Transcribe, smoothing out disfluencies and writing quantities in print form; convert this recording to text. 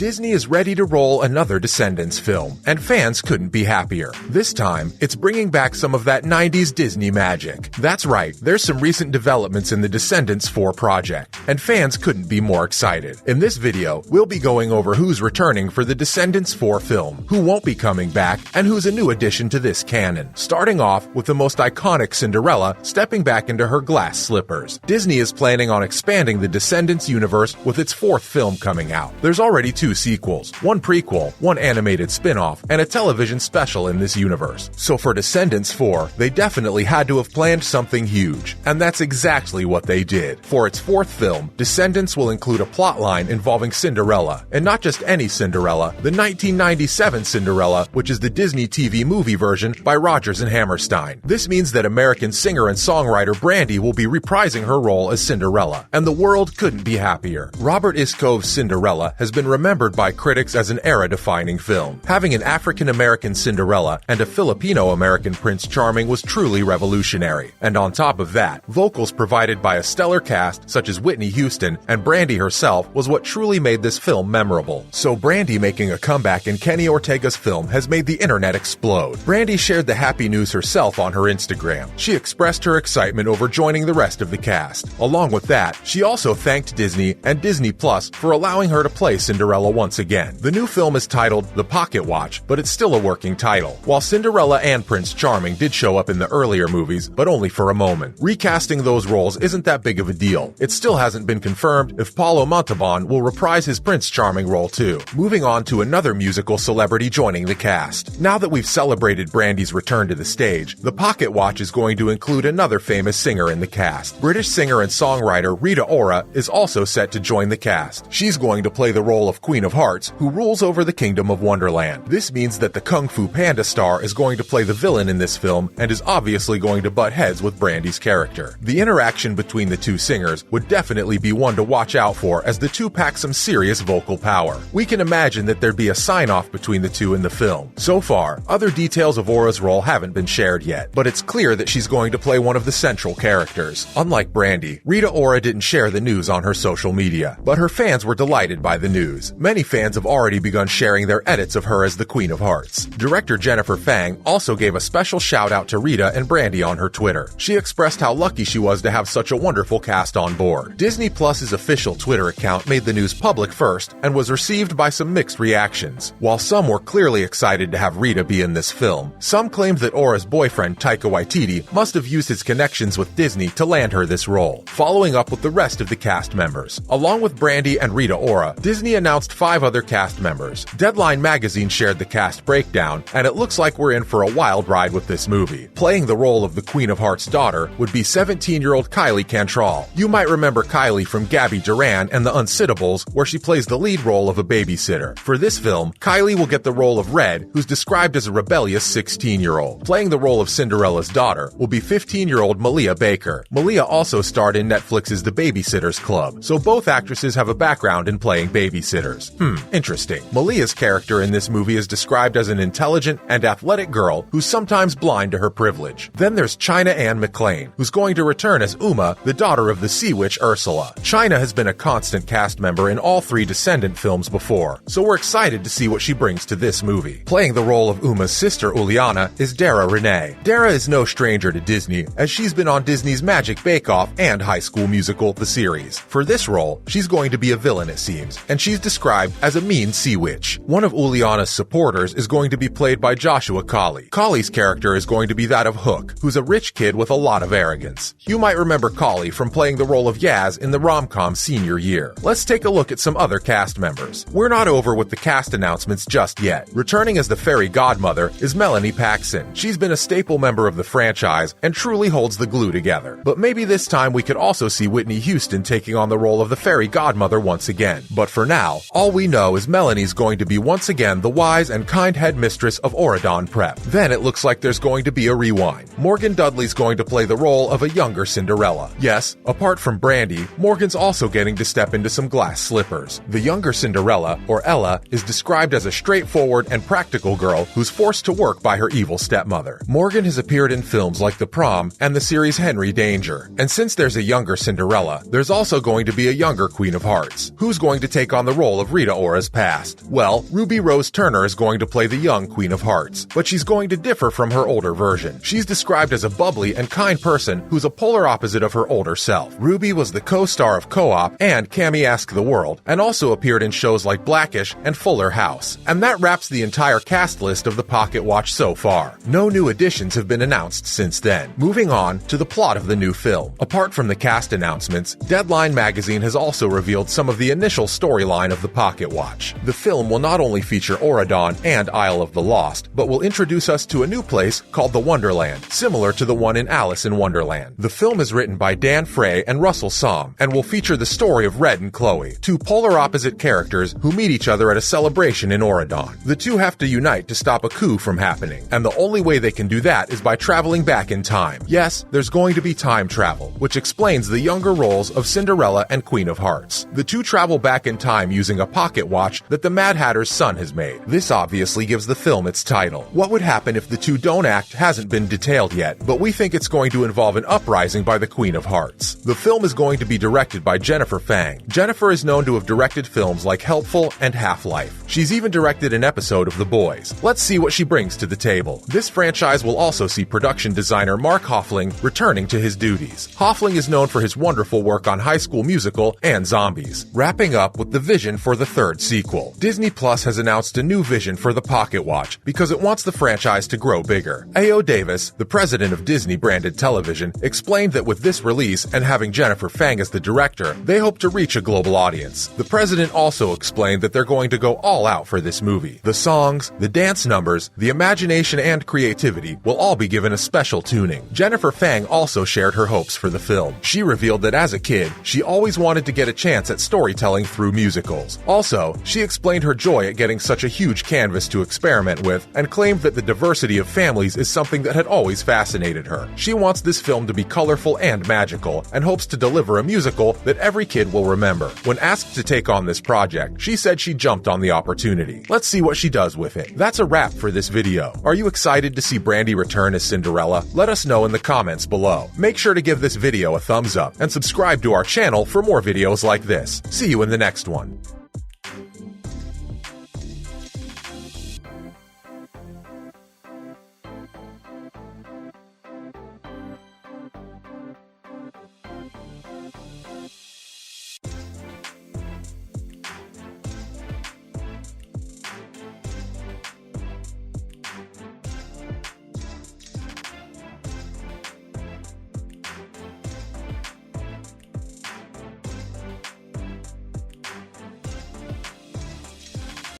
Disney is ready to roll another Descendants film, and fans couldn't be happier. This time, it's bringing back some of that 90s Disney magic. That's right, there's some recent developments in the Descendants 4 project, and fans couldn't be more excited. In this video, we'll be going over who's returning for the Descendants 4 film, who won't be coming back, and who's a new addition to this canon. Starting off with the most iconic Cinderella stepping back into her glass slippers. Disney is planning on expanding the Descendants universe with its 4th film coming out. There's already 2 sequels, 1 prequel, 1 animated spin-off, and a television special in this universe. So for Descendants 4, they definitely had to have planned something huge. And that's exactly what they did. For its 4th film, Descendants will include a plotline involving Cinderella, and not just any Cinderella, the 1997 Cinderella, which is the Disney TV movie version by Rodgers and Hammerstein. This means that American singer and songwriter Brandy will be reprising her role as Cinderella, and the world couldn't be happier. Robert Iscove's Cinderella has been remembered by critics as an era-defining film. Having an African-American Cinderella and a Filipino-American Prince Charming was truly revolutionary. And on top of that, vocals provided by a stellar cast such as Whitney Houston and Brandy herself was what truly made this film memorable. So Brandy making a comeback in Kenny Ortega's film has made the internet explode. Brandy shared the happy news herself on her Instagram. She expressed her excitement over joining the rest of the cast. Along with that, she also thanked Disney and Disney Plus for allowing her to play Cinderella once again. The new film is titled The Pocketwatch, but it's still a working title. While Cinderella and Prince Charming did show up in the earlier movies, but only for a moment. Recasting those roles isn't that big of a deal. It still hasn't been confirmed if Paulo Montalban will reprise his Prince Charming role too. Moving on to another musical celebrity joining the cast. Now that we've celebrated Brandy's return to the stage, The Pocketwatch is going to include another famous singer in the cast. British singer and songwriter Rita Ora is also set to join the cast. She's going to play the role of Queen of Hearts, who rules over the kingdom of Wonderland. This means that the Kung Fu Panda star is going to play the villain in this film and is obviously going to butt heads with Brandy's character. The interaction between the two singers would definitely be one to watch out for, as the two pack some serious vocal power. We can imagine that there'd be a sign-off between the two in the film. So far, other details of Ora's role haven't been shared yet, but it's clear that she's going to play one of the central characters. Unlike Brandy, Rita Ora didn't share the news on her social media, but her fans were delighted by the news. Many fans have already begun sharing their edits of her as the Queen of Hearts. Director Jennifer Phang also gave a special shout-out to Rita and Brandy on her Twitter. She expressed how lucky she was to have such a wonderful cast on board. Disney Plus's official Twitter account made the news public first and was received by some mixed reactions. While some were clearly excited to have Rita be in this film, some claimed that Ora's boyfriend Taika Waititi must have used his connections with Disney to land her this role. Following up with the rest of the cast members. Along with Brandy and Rita Ora, Disney announced 5 other cast members. Deadline magazine shared the cast breakdown, and it looks like we're in for a wild ride with this movie. Playing the role of the Queen of Hearts' daughter would be 17-year-old Kylie Cantrell. You might remember Kylie from Gabby Duran and The Unsittables, where she plays the lead role of a babysitter. For this film, Kylie will get the role of Red, who's described as a rebellious 16-year-old. Playing the role of Cinderella's daughter will be 15-year-old Malia Baker. Malia also starred in Netflix's The Babysitter's Club, so both actresses have a background in playing babysitters. Interesting. Malia's character in this movie is described as an intelligent and athletic girl who's sometimes blind to her privilege. Then there's China Anne McClain, who's going to return as Uma, the daughter of the sea witch Ursula. China has been a constant cast member in all 3 Descendant films before, so we're excited to see what she brings to this movie. Playing the role of Uma's sister Uliana is Dara Renee. Dara is no stranger to Disney, as she's been on Disney's Magic Bake Off and High School Musical: The Series. For this role, she's going to be a villain, it seems, and she's described as a mean sea witch. One of Uliana's supporters is going to be played by Joshua Colley. Colley's character is going to be that of Hook, who's a rich kid with a lot of arrogance. You might remember Colley from playing the role of Yaz in the rom-com Senior Year. Let's take a look at some other cast members. We're not over with the cast announcements just yet. Returning as the Fairy Godmother is Melanie Paxson. She's been a staple member of the franchise and truly holds the glue together. But maybe this time we could also see Whitney Houston taking on the role of the Fairy Godmother once again. But for now, all we know is Melanie's going to be once again the wise and kind headmistress of Auradon Prep. Then it looks like there's going to be a rewind. Morgan Dudley's going to play the role of a younger Cinderella. Yes, apart from Brandy, Morgan's also getting to step into some glass slippers. The younger Cinderella, or Ella, is described as a straightforward and practical girl who's forced to work by her evil stepmother. Morgan has appeared in films like The Prom and the series Henry Danger. And since there's a younger Cinderella, there's also going to be a younger Queen of Hearts. Who's going to take on the role of of Rita Ora's past. Well, Ruby Rose Turner is going to play the young Queen of Hearts, but she's going to differ from her older version. She's described as a bubbly and kind person who's a polar opposite of her older self. Ruby was the co-star of Co-op and Cammy Ask the World, and also appeared in shows like Blackish and Fuller House. And that wraps the entire cast list of the Pocketwatch so far. No new additions have been announced since then. Moving on to the plot of the new film. Apart from the cast announcements, Deadline magazine has also revealed some of the initial storyline of the Pocketwatch. The film will not only feature Auradon and Isle of the Lost, but will introduce us to a new place called the Wonderland, similar to the one in Alice in Wonderland. The film is written by Dan Frey and Russell Somm, and will feature the story of Red and Chloe, two polar opposite characters who meet each other at a celebration in Auradon. The two have to unite to stop a coup from happening, and the only way they can do that is by traveling back in time. Yes, there's going to be time travel, which explains the younger roles of Cinderella and Queen of Hearts. The two travel back in time using a pocket watch that the Mad Hatter's son has made. This obviously gives the film its title. What would happen if the two don't act hasn't been detailed yet, but we think it's going to involve an uprising by the Queen of Hearts. The film is going to be directed by Jennifer Phang. Jennifer is known to have directed films like Helpful and Half-Life. She's even directed an episode of The Boys. Let's see what she brings to the table. This franchise will also see production designer Mark Hoffling returning to his duties. Hoffling is known for his wonderful work on High School Musical and Zombies. Wrapping up with the vision for the third sequel. Disney Plus has announced a new vision for the Pocketwatch because it wants the franchise to grow bigger. A.O. Davis, the president of Disney Branded Television, explained that with this release and having Jennifer Phang as the director, they hope to reach a global audience. The president also explained that they're going to go all out for this movie. The songs, the dance numbers, the imagination and creativity will all be given a special tuning. Jennifer Phang also shared her hopes for the film. She revealed that as a kid, she always wanted to get a chance at storytelling through musicals. Also, she explained her joy at getting such a huge canvas to experiment with and claimed that the diversity of families is something that had always fascinated her. She wants this film to be colorful and magical and hopes to deliver a musical that every kid will remember. When asked to take on this project, she said she jumped on the opportunity. Let's see what she does with it. That's a wrap for this video. Are you excited to see Brandy return as Cinderella? Let us know in the comments below. Make sure to give this video a thumbs up and subscribe to our channel for more videos like this. See you in the next one.